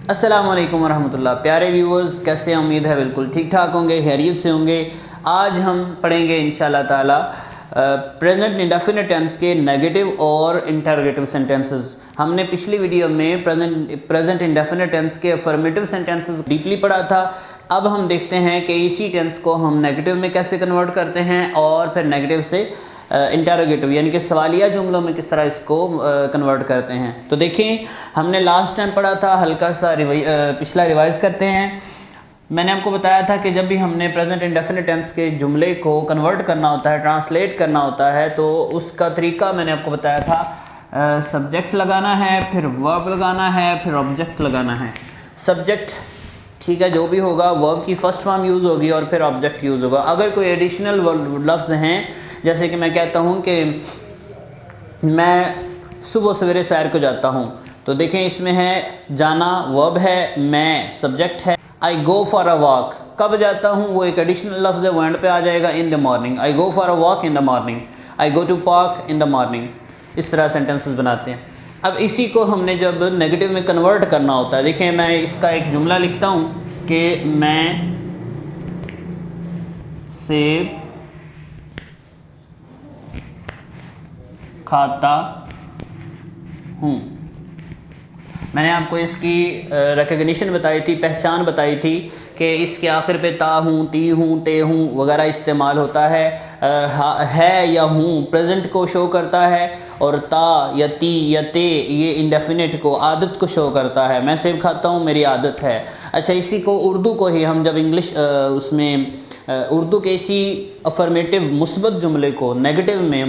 अस्सलाम वालेकुम वरहमतुल्लाह। प्यारे व्यूवर्स, कैसे हैं? उम्मीद है बिल्कुल ठीक ठाक होंगे, खैरियत से होंगे। आज हम पढ़ेंगे इंशाल्लाह ताला प्रेजेंट इंडेफिनिट टेंस के नेगेटिव और इंटरोगेटिव सेंटेंसेस। हमने पिछली वीडियो में प्रेजेंट इंडेफिनिट टेंस के अफर्मेटिव सेंटेंसेस डीपली पढ़ा था। अब हम देखते हैं कि इसी टेंस को हम नेगेटिव में कैसे कन्वर्ट करते हैं और फिर नेगेटिव से इंटरोगेटिव यानी कि सवालिया जुमलों में किस तरह इसको कन्वर्ट करते हैं। तो देखिए, हमने लास्ट टाइम पढ़ा था, हल्का सा पिछला रिवाइज़ करते हैं। मैंने आपको बताया था कि जब भी हमने प्रेजेंट इंडेफिनिट टेंस के जुमले को कन्वर्ट करना होता है, ट्रांसलेट करना होता है, तो उसका तरीका मैंने आपको बताया था। सब्जेक्ट लगाना है, फिर वर्ब लगाना है, फिर ऑब्जेक्ट लगाना है। सब्जेक्ट ठीक है, जो भी होगा, वर्ब की फर्स्ट फॉर्म यूज़ होगी और फिर ऑब्जेक्ट यूज़ होगा। अगर कोई एडिशनल लफ्ज़ हैं, जैसे कि मैं कहता हूँ कि मैं सुबह सवेरे सैर को जाता हूँ, तो देखें इसमें है जाना वर्ब है, मैं सब्जेक्ट है। आई गो फॉर अ वॉक, कब जाता हूँ वो एक एडिशनल लफ्ज़ है, वो एंड पे आ जाएगा। In the morning, I go for a walk in the morning, I go to park in the morning. इस तरह सेंटेंसेस बनाते हैं। अब इसी को हमने जब नेगेटिव में कन्वर्ट करना होता है, देखें मैं इसका एक जुमला लिखता हूँ कि मैं सेब खाता हूँ। मैंने आपको इसकी रिकग्निशन बताई थी, पहचान बताई थी कि इसके आखिर पे ता हूँ, ती हूँ, ते हूँ वगैरह इस्तेमाल होता है। है या हूँ प्रेजेंट को शो करता है, और ता या ती या ते ये इंडेफिनिट को, आदत को शो करता है। मैं सेब खाता हूँ, मेरी आदत है। अच्छा, इसी को उर्दू को ही हम जब इंग्लिश उसमें उर्दू के इसी अफर्मेटिव मुस्बत जुमले को नेगेटिव में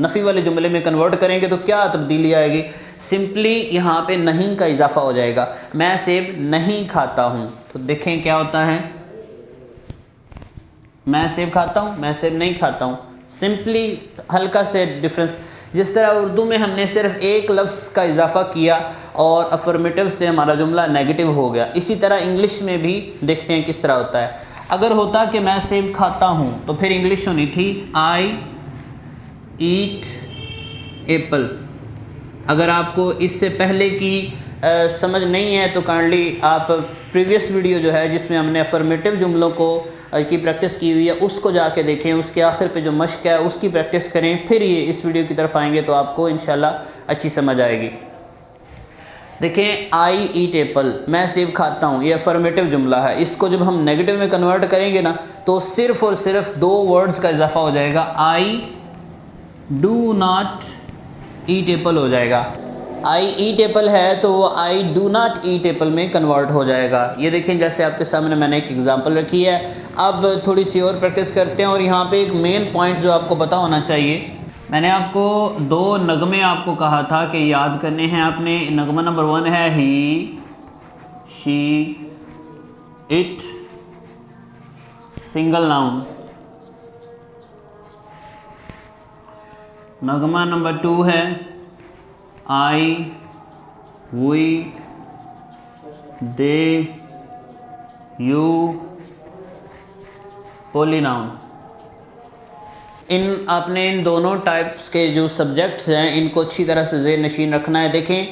नफ़ी वाले जुमले में कन्वर्ट करेंगे तो क्या तब्दीली आएगी? सिंपली यहाँ पे नहीं का इजाफा हो जाएगा। मैं सेब नहीं खाता हूँ, तो देखें क्या होता है, मैं सेब खाता हूँ, मैं सेब नहीं खाता हूँ। सिंपली हल्का से डिफरेंस। जिस तरह उर्दू में हमने सिर्फ एक लफ्ज़ का इजाफा किया और अफर्मेटिव से हमारा जुमला नेगेटिव हो गया, इसी तरह इंग्लिश में भी देखते हैं किस तरह होता है। अगर होता कि मैं सेब खाता हूँ, तो फिर इंग्लिश होनी थी आई ईट एप्पल। अगर आपको इससे पहले की समझ नहीं है तो काइंडली आप प्रीवियस वीडियो जो है जिसमें हमने अफर्मेटिव जुमलों को की प्रैक्टिस की हुई है उसको जाके देखें। उसके आखिर पे जो मश्क है उसकी प्रैक्टिस करें, फिर ये इस वीडियो की तरफ आएंगे तो आपको इंशाल्लाह अच्छी समझ आएगी। देखें, आई ईट एप्पल, मैं सेब खाता हूँ, ये अफर्मेटिव जुमला है। इसको जब हम नेगेटिव में कन्वर्ट करेंगे ना, तो सिर्फ और सिर्फ दो वर्ड्स का इजाफा हो जाएगा। I do not eat Apple हो जाएगा। आई ईट एप्पल है तो वो I do not eat Apple में कन्वर्ट हो जाएगा। ये देखें, जैसे आपके सामने मैंने एक एग्जांपल रखी है। अब थोड़ी सी और प्रैक्टिस करते हैं। और यहाँ पे एक मेन पॉइंट जो आपको पता होना चाहिए, मैंने आपको दो नगमे आपको कहा था कि याद करने हैं आपने। नगमा नंबर 1 है he, she, it, single noun. नगमा नंबर 2 है आई, वी, दे, यू, पोलिनाउन। आपने इन दोनों टाइप्स के जो सब्जेक्ट्स हैं इनको अच्छी तरह से ज़ेहन नशीन रखना है। देखें,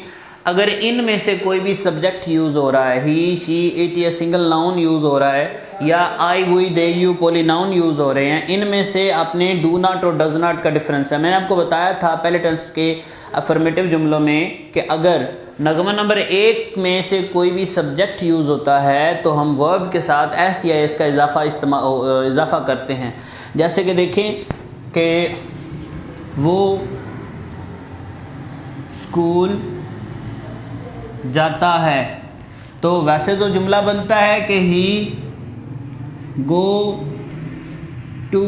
अगर इन में से कोई भी सब्जेक्ट यूज़ हो रहा है, ही, शी, इट या सिंगल नाउन यूज़ हो रहा है, या आई, वी, दे, यू, पोलिनाउन यूज़ हो रहे हैं, इनमें से अपने डू नॉट और डज नॉट का डिफरेंस है। मैंने आपको बताया था पहले टेंस के अफर्मेटिव जुमलों में कि अगर नगमा नंबर 1 में से कोई भी सब्जेक्ट यूज़ होता है तो हम वर्ब के साथ एस या एस का इजाफा करते हैं। जैसे कि देखें कि वो स्कूल जाता है, तो वैसे तो जुमला बनता है कि ही गो टू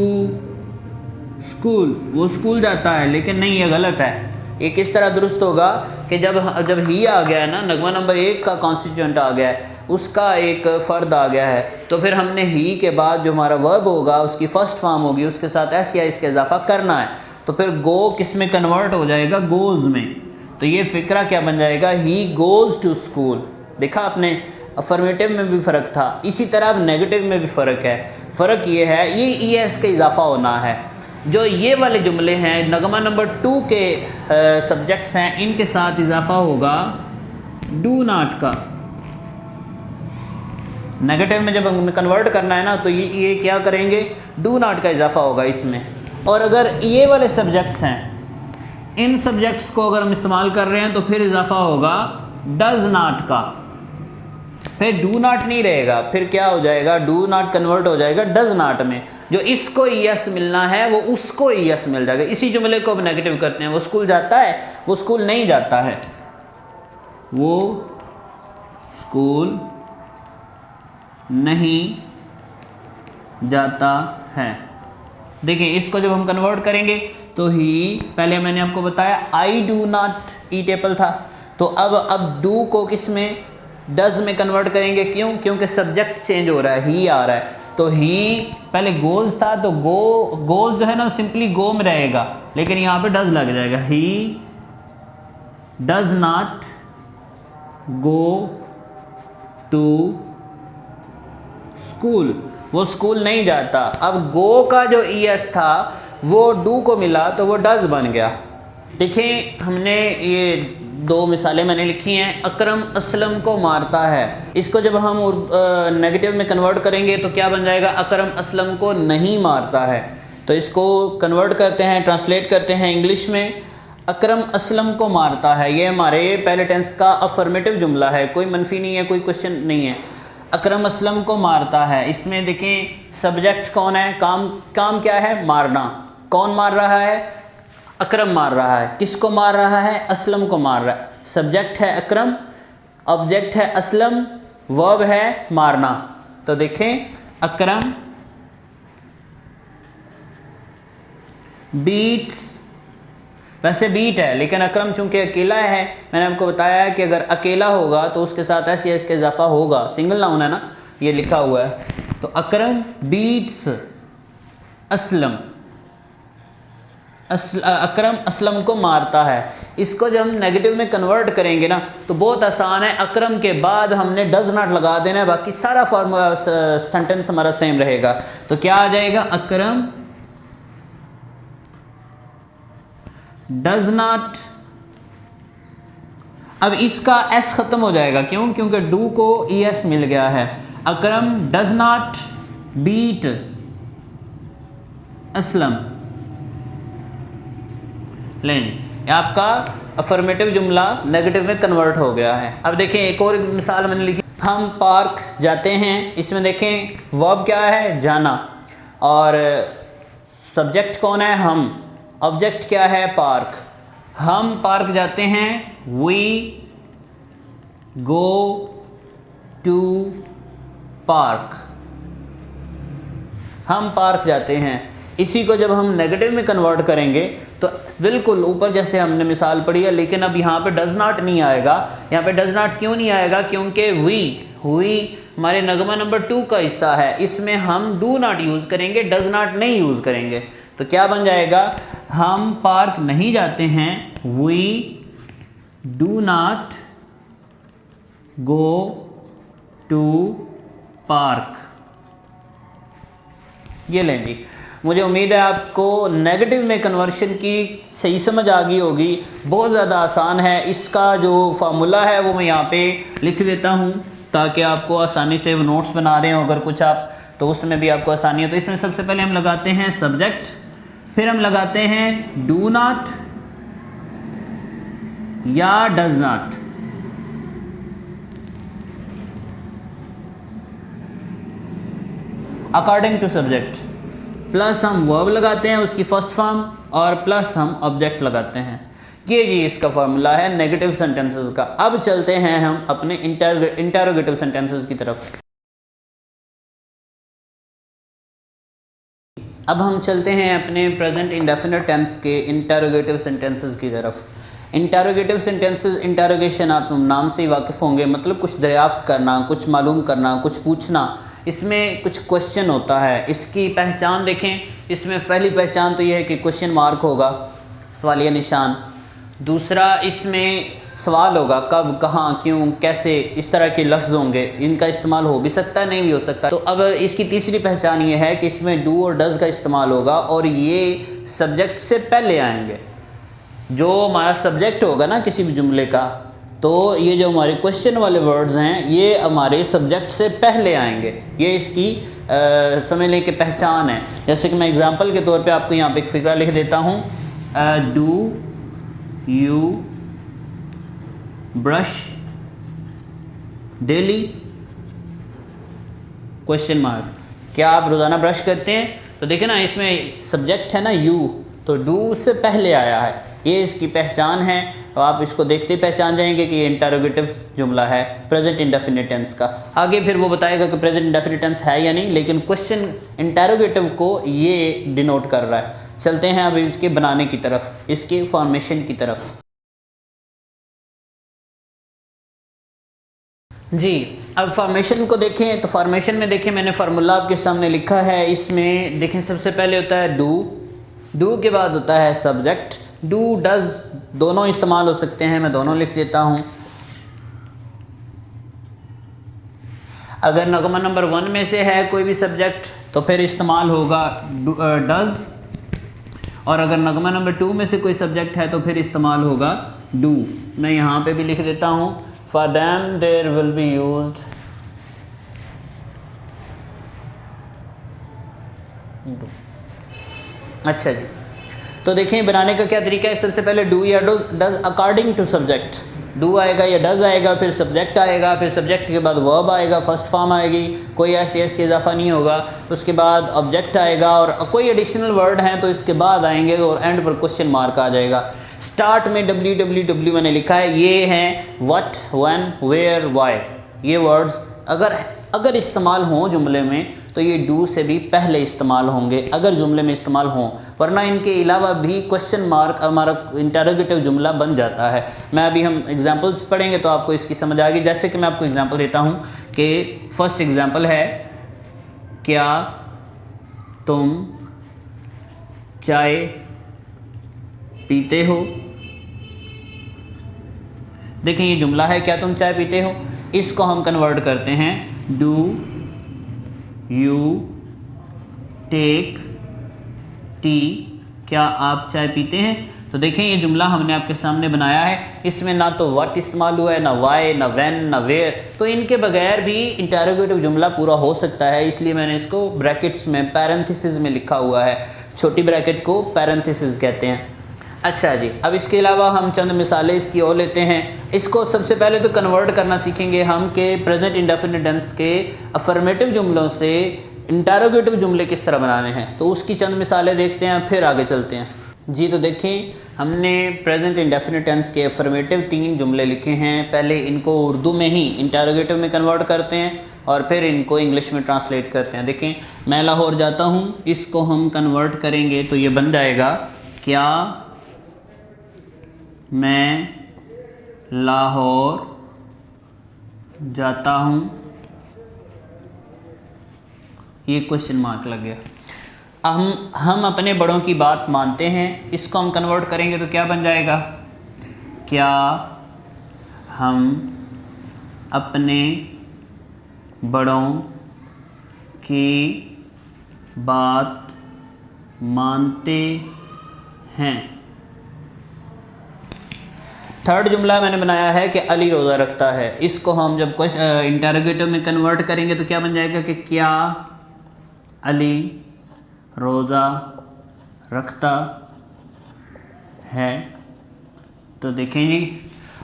स्कूल, वो स्कूल जाता है, लेकिन नहीं, ये गलत है। ये किस तरह दुरुस्त होगा कि जब ही आ गया है ना, नगमा नंबर 1 का कॉन्स्टिट्यूएंट आ गया है, उसका एक फ़र्द आ गया है, तो फिर हमने ही के बाद जो हमारा वर्ब होगा उसकी फ़र्स्ट फॉर्म होगी, उसके साथ एस या इसका इजाफा करना है। तो फिर गो किस में कन्वर्ट हो जाएगा? गोज़ में। तो ये फ़िक्रा क्या बन जाएगा? He goes to school. देखा आपने, अफर्मेटिव में भी फ़र्क था, इसी तरह अब नेगेटिव में भी फ़र्क है। फ़र्क ये है, ये ई एस का इजाफा होना है। जो ये वाले जुमले हैं, नगमा नंबर 2 के सब्जेक्ट्स हैं, इनके साथ इजाफा होगा डू नॉट का। नेगेटिव में जब हम कन्वर्ट करना है ना तो ये क्या करेंगे, डू नॉट का इजाफा होगा इसमें। और अगर ये वाले सब्जेक्ट्स हैं, इन सब्जेक्ट्स को अगर हम इस्तेमाल कर रहे हैं तो फिर इजाफा होगा डज नॉट का, फिर डू नॉट नहीं रहेगा, फिर क्या हो जाएगा, डू नॉट कन्वर्ट हो जाएगा डज नॉट में। जो इसको यस मिलना है वो उसको यस मिल जाएगा। इसी जुमले को अब नेगेटिव करते हैं, वो स्कूल जाता है, वो स्कूल नहीं जाता है, वो स्कूल नहीं जाता है। देखिए इसको जब हम कन्वर्ट करेंगे तो ही, पहले मैंने आपको बताया I do not eat Apple था, तो अब डू को किस में, डज में कन्वर्ट करेंगे। क्यों? क्योंकि सब्जेक्ट चेंज हो रहा है, ही आ रहा है। तो ही पहले गोज था तो गोज जो है ना सिंपली गो में रहेगा, लेकिन यहाँ पे डज लग जाएगा। He does not go to school, वो स्कूल नहीं जाता। अब गो का जो ईएस था वो डू को मिला तो वो डज बन गया। देखिए हमने ये दो मिसालें मैंने लिखी हैं। अकरम असलम को मारता है, इसको जब हम नेगेटिव में कन्वर्ट करेंगे तो क्या बन जाएगा, अकरम असलम को नहीं मारता है। तो इसको कन्वर्ट करते हैं, ट्रांसलेट करते हैं इंग्लिश में। अकरम असलम को मारता है, ये हमारे पहले टेंस का अफर्मेटिव जुमला है, कोई मनफी नहीं है, कोई क्वेश्चन नहीं है। अकरम असलम को मारता है, इसमें देखें सब्जेक्ट कौन है, काम क्या है, मारना। कौन मार रहा है, अकरम मार रहा है। किसको मार रहा है, असलम को मार रहा है। सब्जेक्ट है अकरम, ऑब्जेक्ट है असलम, वर्ब है मारना। तो देखें अकरम बीट्स, वैसे बीट है लेकिन अकरम चूंकि अकेला है, मैंने आपको बताया है कि अगर अकेला होगा तो उसके साथ ऐसे इसका इजाफा होगा, सिंगल नाउन है ना, ये लिखा हुआ है। तो अकरम बीट्स असलम, अकरम असलम को मारता है। इसको जब हम नेगेटिव में कन्वर्ट करेंगे ना तो बहुत आसान है। अकरम के बाद हमने डज नॉट लगा देना है, बाकी सारा फॉर्मूला सेंटेंस हमारा सेम रहेगा। तो क्या आ जाएगा, अकरम डज नॉट। अब इसका एस खत्म हो जाएगा, क्यों? क्योंकि डू को ई एस मिल गया है। अकरम डज नॉट बीट असलम। लें आपका अफर्मेटिव जुमला नेगेटिव में कन्वर्ट हो गया है। अब देखें एक और मिसाल मैंने लिखी, हम पार्क जाते हैं। इसमें देखें वर्ब क्या है, जाना, और सब्जेक्ट कौन है, हम, ऑब्जेक्ट क्या है, पार्क। हम पार्क जाते हैं, वी गो टू पार्क। हम पार्क जाते हैं। इसी को जब हम नेगेटिव में कन्वर्ट करेंगे तो बिल्कुल ऊपर जैसे हमने मिसाल पढ़ी है, लेकिन अब यहाँ पे डज नॉट नहीं आएगा। यहाँ पे डज नॉट क्यों नहीं आएगा, क्योंकि वी हमारे नगमा नंबर 2 का हिस्सा है, इसमें हम डू नॉट यूज़ करेंगे, डज नॉट नहीं यूज़ करेंगे। तो क्या बन जाएगा, हम पार्क नहीं जाते हैं, we do not go to park. ये लें जी, मुझे उम्मीद है आपको नेगेटिव में कन्वर्शन की सही समझ आ गई होगी। बहुत ज़्यादा आसान है। इसका जो फार्मूला है वो मैं यहाँ पे लिख देता हूँ ताकि आपको आसानी से वो नोट्स बना रहे हो अगर कुछ आप, तो उसमें भी आपको आसानी है। तो इसमें सबसे पहले हम लगाते हैं सब्जेक्ट, फिर हम लगाते हैं डू नॉट या does not. According to subject, plus हम वर्ब लगाते हैं उसकी फर्स्ट फॉर्म, और प्लस हम ऑब्जेक्ट लगाते हैं। ये जी इसका फार्मूला है नेगेटिव सेंटेंसेस का। अब चलते हैं हम अपने इंटरोगेटिव सेंटेंसेस की तरफ। अब हम चलते हैं अपने प्रेजेंट इंडेफिनिट टेंस के इंटरोगेटिव सेंटेंसेस की तरफ। इंटरोगेटिव सेंटेंसेस, इंटरोगेशन आप नाम से ही वाकिफ़ होंगे, मतलब कुछ दरियाफ्त करना, कुछ मालूम करना, कुछ पूछना। इसमें कुछ क्वेश्चन होता है। इसकी पहचान देखें, इसमें पहली पहचान तो यह है कि क्वेश्चन मार्क होगा, सवालिया निशान। दूसरा, इसमें सवाल होगा, कब, कहाँ, क्यों, कैसे, इस तरह के लफ्ज़ होंगे। इनका इस्तेमाल हो भी सकता है, नहीं भी हो सकता। तो अब इसकी तीसरी पहचान ये है कि इसमें डू और डज़ का इस्तेमाल होगा, और ये सब्जेक्ट से पहले आएंगे। जो हमारा सब्जेक्ट होगा ना किसी भी जुमले का, तो ये जो हमारे क्वेश्चन वाले वर्ड्स हैं ये हमारे सब्जेक्ट से पहले आएंगे, ये इसकी समझ लें कि पहचान है। जैसे कि मैं एग्जांपल के तौर पे आपको यहाँ पे एक फिक्रा लिख देता हूँ, do you brush daily, question mark, क्या आप रोज़ाना ब्रश करते हैं? तो देखिए ना इसमें सब्जेक्ट है ना यू, तो डू से पहले आया है, ये इसकी पहचान है। तो आप इसको देखते ही पहचान जाएंगे कि ये इंटरोगेटिव जुमला है प्रेजेंट इंडेफिनिट टेंस का। आगे फिर वो बताएगा कि प्रेजेंट इंडेफिनिट टेंस है या नहीं, लेकिन क्वेश्चन इंटरोगेटिव को ये डिनोट कर रहा है। चलते हैं अब इसके बनाने की तरफ, इसके फॉर्मेशन की तरफ। जी अब फॉर्मेशन को देखें तो फॉर्मेशन में देखें मैंने फार्मूला आपके सामने लिखा है। इसमें देखें सबसे पहले होता है डू के बाद होता है सब्जेक्ट। डू डज दोनों इस्तेमाल हो सकते हैं, मैं दोनों लिख देता हूँ। अगर नगमा नंबर 1 में से है कोई भी सब्जेक्ट तो फिर इस्तेमाल होगा डज, और अगर नगमा नंबर 2 में से कोई सब्जेक्ट है तो फिर इस्तेमाल होगा डू। मैं यहाँ पे भी लिख देता हूँ, for them there will be used do. अच्छा जी, तो देखें बनाने का क्या तरीका है। सबसे पहले डू या does according to subject, do आएगा या डज आएगा, फिर सब्जेक्ट आएगा, फिर सब्जेक्ट के बाद वर्ब आएगा, फर्स्ट फॉर्म आएगी, कोई एस के इजाफा नहीं होगा, उसके बाद ऑब्जेक्ट आएगा और कोई एडिशनल वर्ड हैं तो इसके बाद आएंगे और एंड पर क्वेश्चन मार्क आ जाएगा। स्टार्ट में www मैंने लिखा है, ये हैं व्हाट, व्हेन, वेयर, व्हाई। ये वर्ड्स अगर इस्तेमाल हों जुमले में तो ये डू से भी पहले इस्तेमाल होंगे अगर जुमले में इस्तेमाल हों, वरना इनके अलावा भी क्वेश्चन मार्क हमारा इंटरोगेटिव जुमला बन जाता है। मैं अभी हम एग्जांपल्स पढ़ेंगे तो आपको इसकी समझ आ गई। जैसे कि मैं आपको एग्जांपल देता हूँ कि फर्स्ट एग्जांपल है, क्या तुम चाय पीते हो। देखें ये जुमला है, क्या तुम चाय पीते हो, इसको हम कन्वर्ट करते हैं डू यू टेक टी, क्या आप चाय पीते हैं। तो देखें ये जुमला हमने आपके सामने बनाया है, इसमें ना तो व्हाट इस्तेमाल हुआ है, ना वाई, ना व्हेन, ना वेयर, तो इनके बगैर भी इंटरोगेटिव जुमला पूरा हो सकता है। इसलिए मैंने इसको ब्रैकेट्स में पैरेंथेसिस में लिखा हुआ है, छोटी ब्रैकेट को पैरेंथेसिस कहते हैं। अच्छा जी, अब इसके अलावा हम चंद मिसालें इसकी और लेते हैं। इसको सबसे पहले तो कन्वर्ट करना सीखेंगे हम कि प्रेजेंट इंडेफिनिट टेंस के अफर्मेटिव जुमलों से इंटरोगेटिव जुमले किस तरह बनाने हैं, तो उसकी चंद मिसालें देखते हैं फिर आगे चलते हैं। जी तो देखें हमने प्रेजेंट इंडेफिनिट टेंस के अफर्मेटिव 3 जुमले लिखे हैं। पहले इनको उर्दू में ही इंटरोगेटिव में कन्वर्ट करते हैं और फिर इनको इंग्लिश में ट्रांसलेट करते हैं। देखें मैं लाहौर जाता हूँ, इसको हम कन्वर्ट करेंगे तो ये बन जाएगा, क्या मैं लाहौर जाता हूँ। ये क्वेश्चन मार्क लग गया। हम अपने बड़ों की बात मानते हैं, इसको हम कन्वर्ट करेंगे तो क्या बन जाएगा, क्या हम अपने बड़ों की बात मानते हैं। थर्ड जुमला मैंने बनाया है कि अली रोज़ा रखता है, इसको हम जब इंटरोगेटिव में कन्वर्ट करेंगे तो क्या बन जाएगा कि क्या अली रोज़ा रखता है। तो देखें जी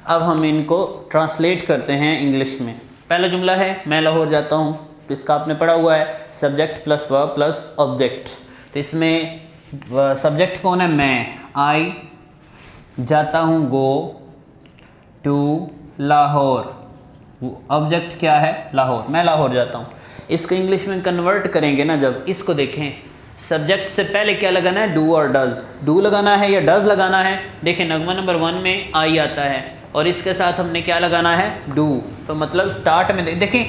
अब हम इनको ट्रांसलेट करते हैं इंग्लिश में। पहला जुमला है मैं लाहौर जाता हूँ, तो इसका आपने पढ़ा हुआ है subject plus verb plus object. तो इसमें सब्जेक्ट कौन है, मैं, आई जाता हूँ, गो टू लाहौर, ऑब्जेक्ट क्या है, लाहौर, मैं लाहौर जाता हूँ। इसको इंग्लिश में कन्वर्ट करेंगे ना जब, इसको देखें सब्जेक्ट से पहले क्या लगाना है, डू और डज, डू लगाना है या डज लगाना है। देखें नगमा नंबर 1 में आई आता है और इसके साथ हमने क्या लगाना है, डू। तो मतलब स्टार्ट में देखें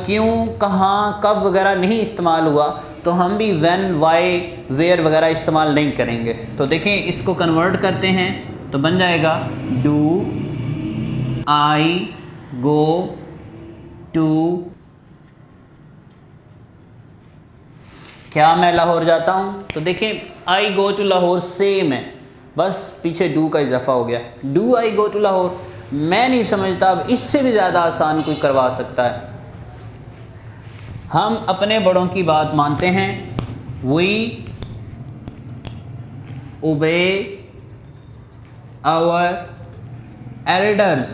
क्यों, कहाँ, कब वगैरह नहीं इस्तेमाल हुआ, तो हम भी व्हेन, वाई, वेयर वगैरह इस्तेमाल नहीं करेंगे। तो देखें इसको कन्वर्ट करते हैं तो बन जाएगा डू आई गो टू, क्या मैं लाहौर जाता हूँ। तो देखें I go to Lahore same है, बस पीछे डू का इजाफा हो गया, do I go to Lahore. मैं नहीं समझता अब इससे भी ज़्यादा आसान कोई करवा सकता है। हम अपने बड़ों की बात मानते हैं, वी ओबे आवर एल्डर्स।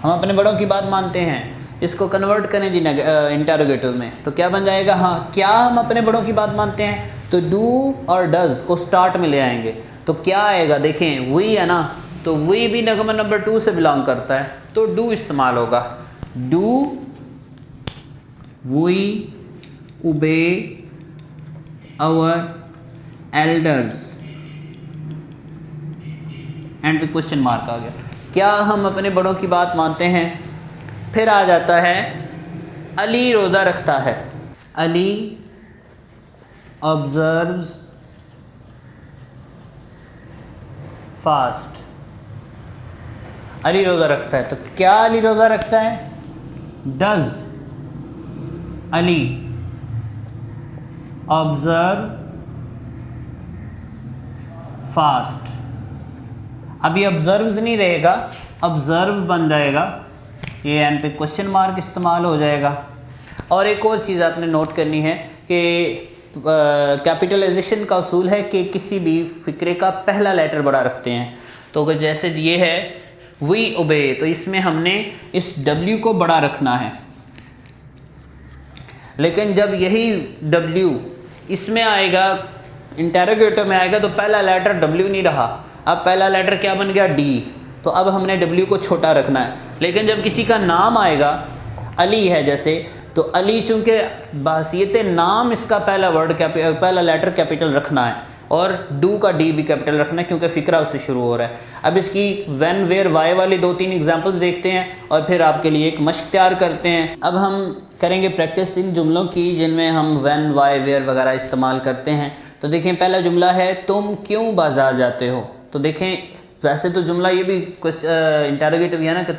हम अपने बड़ों की बात मानते हैं, इसको कन्वर्ट करें जी इंटरोगेटिव में तो क्या बन जाएगा। हाँ, क्या हम अपने बड़ों की बात मानते हैं तो डू और डज को स्टार्ट में ले आएंगे तो क्या आएगा, देखें वी है ना, तो वी भी नगमा नंबर 2 से बिलोंग करता है तो डू इस्तेमाल होगा। Do we obey our elders and पे क्वेश्चन मार्क आ गया। क्या हम अपने बड़ों की बात मानते हैं। फिर आ जाता है अली रोज़ा रखता है। Ali observes fast. अली रोज़ा रखता है तो क्या अली रोज़ा रखता है। Does Ali observe fast. अभी ऑब्जर्व्स नहीं रहेगा, ऑब्जर्व बन जाएगा, ये एन पे क्वेश्चन मार्क इस्तेमाल हो जाएगा। और एक और चीज़ आपने नोट करनी है कि कैपिटलाइजेशन का उसूल है कि किसी भी फ़िक्रे का पहला लेटर बड़ा रखते हैं। तो अगर जैसे ये है वी ओबे तो इसमें हमने इस W को बड़ा रखना है, लेकिन जब यही W इसमें आएगा इंटरोगेटिव में आएगा तो पहला लेटर W नहीं रहा, अब पहला लेटर क्या बन गया D। तो अब हमने W को छोटा रखना है। लेकिन जब किसी का नाम आएगा, अली है जैसे, तो अली चूँकि बहसीयत नाम इसका पहला लेटर कैपिटल रखना है और डू का डी भी कैपिटल रखना है क्योंकि फ़िक्रा उससे शुरू हो रहा है। अब इसकी व्हेन वेयर वाई वाली 2-3 एग्जांपल्स देखते हैं और फिर आपके लिए एक मश्क तैयार करते हैं। अब हम करेंगे प्रैक्टिस इन जुमलों की जिनमें हम व्हेन वाई वेयर वगैरह इस्तेमाल करते हैं। तो देखें पहला जुमला है तुम क्यों बाज़ार जाते हो। तो देखें वैसे तो जुमला ये भी इंटरोगेटिव है ना कि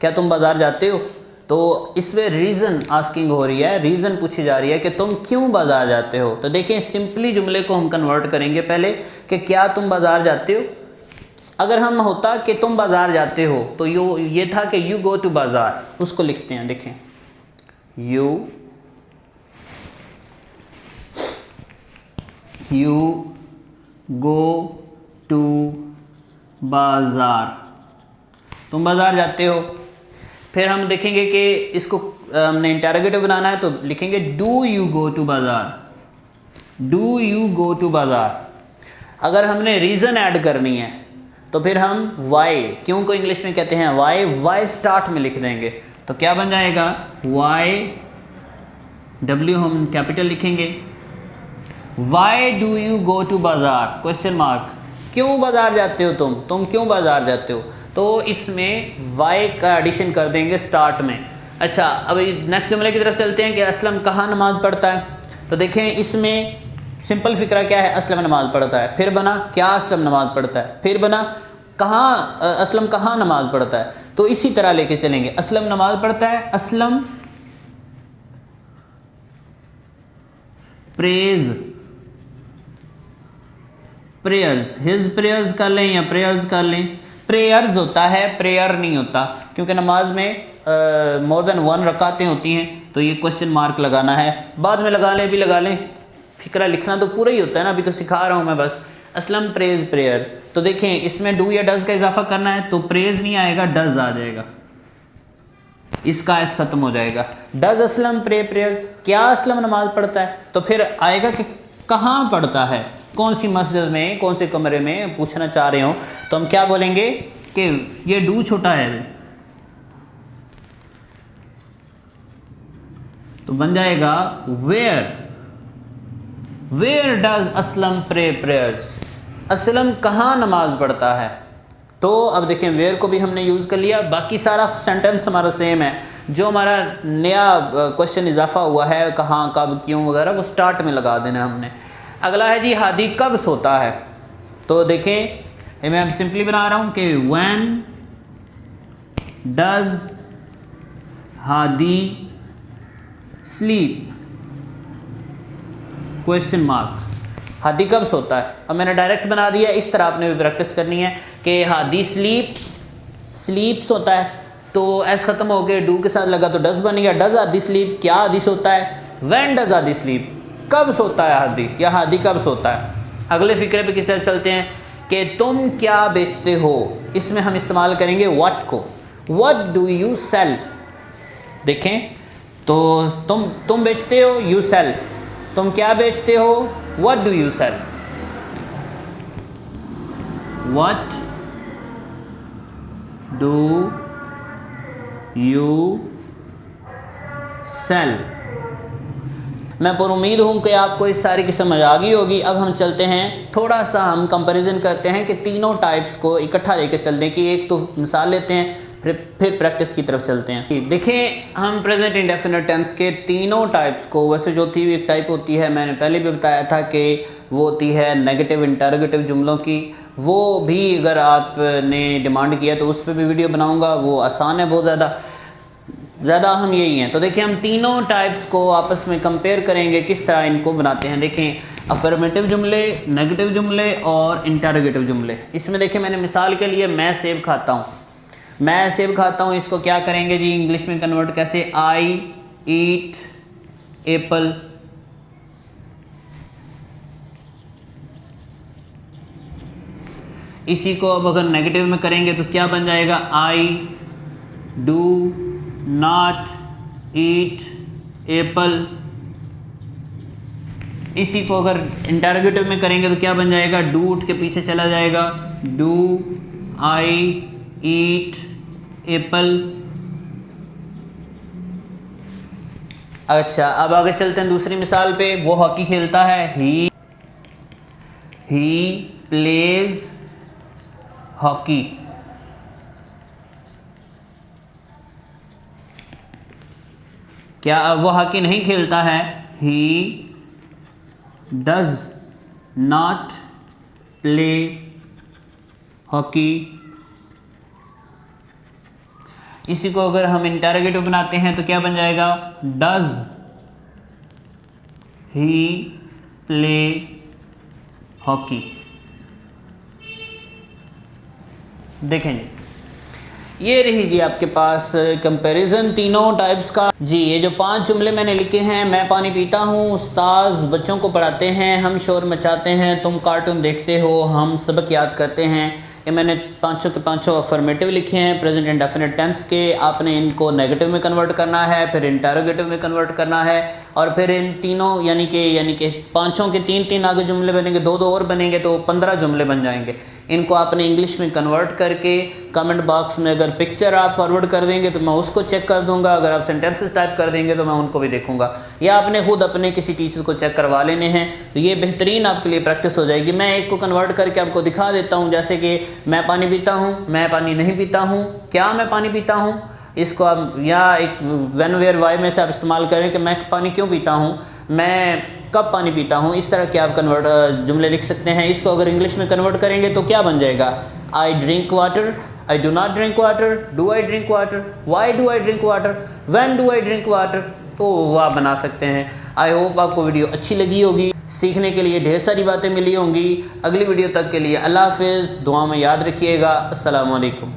क्या तुम बाज़ार जाते हो, तो इसमें रीज़न आस्किंग हो रही है, रीज़न पूछी जा रही है कि तुम क्यों बाज़ार जाते हो। तो देखें सिंपली जुमले को हम कन्वर्ट करेंगे पहले कि क्या तुम बाज़ार जाते हो। अगर हम होता कि तुम बाज़ार जाते हो तो ये था कि यू गो टू बाज़ार, उसको लिखते हैं। देखें यू गो टू बाज़ार, तुम बाज़ार जाते हो। फिर हम देखेंगे कि इसको हमने इंटरोगेटिव बनाना है तो लिखेंगे डू यू गो टू बाज़ार। डू यू गो टू बाज़ार। अगर हमने रीज़न ऐड करनी है तो फिर हम वाई, क्यों को इंग्लिश में कहते हैं वाई स्टार्ट में लिख देंगे। तो क्या बन जाएगा वाई, डब्ल्यू हम कैपिटल लिखेंगे। Why do you go to bazaar question mark, क्यों बाज़ार जाते हो तुम क्यों बाज़ार जाते हो। तो इसमें वाई का एडिशन कर देंगे स्टार्ट में। अच्छा, अभी नेक्स्ट जुमले की तरफ चलते हैं कि असलम कहाँ नमाज़ पढ़ता है। तो देखें इसमें सिंपल फिक्रा क्या है, असलम नमाज़ पढ़ता है। फिर बना क्या असलम नमाज़ पढ़ता है, फिर बना कहाँ असलम कहाँ नमाज़ पढ़ता है। तो इसी तरह लेके चलेंगे, असलम नमाज़ पढ़ता है, असलम प्रेयर्स, हिज प्रेयर्स कर लें या प्रेयर्स कर लें। प्रेयर्स होता है, प्रेयर नहीं होता, क्योंकि नमाज में मोर देन 1 रकातें होती हैं तो ये क्वेश्चन मार्क लगाना है। बाद में लगा लें भी लगा लें, फिक्रा लिखना तो पूरा ही होता है ना, अभी तो सिखा रहा हूँ मैं बस। असलम प्रेज प्रेयर, तो देखें इसमें डू या डज का इजाफा करना है तो प्रेज नहीं आएगा, डज आ जाएगा, इसका एस खत्म हो जाएगा। डज असलम प्रे प्रेयर्स, क्या असलम नमाज पढ़ता है। तो फिर आएगा कि कहाँ पढ़ता है, कौन सी मस्जिद में, कौन से कमरे में पूछना चाह रहे हो। तो हम क्या बोलेंगे कि ये डू छोटा है तो बन जाएगा where does Aslam pray prayers, Aslam कहाँ नमाज पढ़ता है। तो अब देखें वेयर को भी हमने यूज़ कर लिया, बाकी सारा सेंटेंस हमारा सेम है। जो हमारा नया क्वेश्चन इजाफा हुआ है कहाँ कब क्यों वगैरह वो स्टार्ट में लगा देना हमने। अगला है जी हादी कब सोता है। तो देखें मैं सिंपली बना रहा हूँ कि when does Hadi sleep question mark, Hadi कब सोता है। अब मैंने डायरेक्ट बना दिया, इस तरह आपने भी प्रैक्टिस करनी है कि हादी स्लीप्स स्लीप्स होता है, तो एस ख़त्म हो गए, डू के साथ लगा तो डज बन गया। डज आदि स्लीप, क्या आदि सोता है? व्हेन डज आदि स्लीप, कब सोता है हादी, या हादी कब सोता है। अगले फिक्रे पे किस तरह चलते हैं कि तुम क्या बेचते हो, इसमें हम इस्तेमाल करेंगे व्हाट को। व्हाट डू यू सेल, देखें तो तुम बेचते हो, यू सेल, तुम क्या बेचते हो, what do you sell. What do you sell. मैं पर उम्मीद हूँ कि आपको इस सारी की समझ आ गई होगी। अब हम चलते हैं, थोड़ा सा हम कंपैरिजन करते हैं कि तीनों टाइप्स को इकट्ठा लेकर चलते हैं, कि एक तो मिसाल लेते हैं फिर प्रैक्टिस की तरफ चलते हैं। देखें हम प्रेजेंट इंडेफिनिट टेंस के तीनों टाइप्स को, वैसे जो थी एक टाइप होती है, मैंने पहले भी बताया था कि वो होती है नेगेटिव इंटरोगेटिव जुमलों की, वो भी अगर आपने डिमांड किया तो उस पर भी वीडियो बनाऊँगा, वो आसान है बहुत ज़्यादा हम यही हैं। तो देखिए हम तीनों टाइप्स को आपस में कंपेयर करेंगे, किस तरह इनको बनाते हैं। देखें अफर्मेटिव जुमले, नेगेटिव जुमले और इंटरोगेटिव जुमले। इसमें देखिए मैंने मिसाल के लिए मैं सेब खाता हूँ, मैं सेब खाता हूँ, इसको क्या करेंगे जी इंग्लिश में कन्वर्ट कैसे, आई ईट एप्पल। इसी को अब अगर नेगेटिव में करेंगे तो क्या बन जाएगा, I do not eat Apple. इसी को अगर इंटरोगेटिव में करेंगे तो क्या बन जाएगा, डू उठ के पीछे चला जाएगा, डू आई ईट एप्पल। अच्छा अब आगे चलते हैं दूसरी मिसाल पे। वो हॉकी खेलता है, ही प्लेज हॉकी। क्या वो हॉकी नहीं खेलता है, ही डज नॉट प्ले हॉकी। इसी को अगर हम इंटरोगेटिव बनाते हैं तो क्या बन जाएगा, डज ही प्ले हॉकी। देखें जी ये रही जी आपके पास कंपैरिजन तीनों टाइप्स का। जी ये जो 5 जुमले मैंने लिखे हैं, मैं पानी पीता हूँ, उस्ताद बच्चों को पढ़ाते हैं, हम शोर मचाते हैं, तुम कार्टून देखते हो, हम सबक याद करते हैं, ये मैंने पाँचों के पाँचों अफर्मेटिव लिखे हैं प्रेजेंट इंडेफिनिट टेंस के। आपने इनको नेगेटिव में कन्वर्ट करना है, फिर इंटरोगेटिव में कन्वर्ट करना है, और फिर इन तीनों यानी कि पाँचों के 3-3 आगे जुमले बनेंगे, 2-2 और बनेंगे तो 15 जुमले बन जाएंगे। इनको आपने इंग्लिश में कन्वर्ट करके कमेंट बॉक्स में अगर पिक्चर आप फॉरवर्ड कर देंगे तो मैं उसको चेक कर दूंगा, अगर आप सेंटेंसेस टाइप कर देंगे तो मैं उनको भी देखूंगा, या आपने खुद अपने किसी टीचर को चेक करवा लेने हैं, तो ये बेहतरीन आपके लिए प्रैक्टिस हो जाएगी। मैं एक को कन्वर्ट करके आपको दिखा देता हूँ, जैसे कि मैं पानी पीता हूँ, मैं पानी नहीं पीता हूँ, क्या मैं पानी पीता हूँ। इसको आप या एक व्हेन वेयर वाई में से आप इस्तेमाल करें कि मैं पानी क्यों पीता हूँ, मैं कब पानी पीता हूँ, इस तरह के आप जुमले लिख सकते हैं। इसको अगर इंग्लिश में कन्वर्ट करेंगे तो क्या बन जाएगा, I drink water, I do not drink water, do I drink water, why do I drink water, when do I drink water, तो वो आप बना सकते हैं। आई होप आपको वीडियो अच्छी लगी होगी, सीखने के लिए ढेर सारी बातें मिली होंगी। अगली वीडियो तक के लिए अल्लाह हाफिज़, दुआ में याद रखिएगा। अस्सलामु अलैकुम।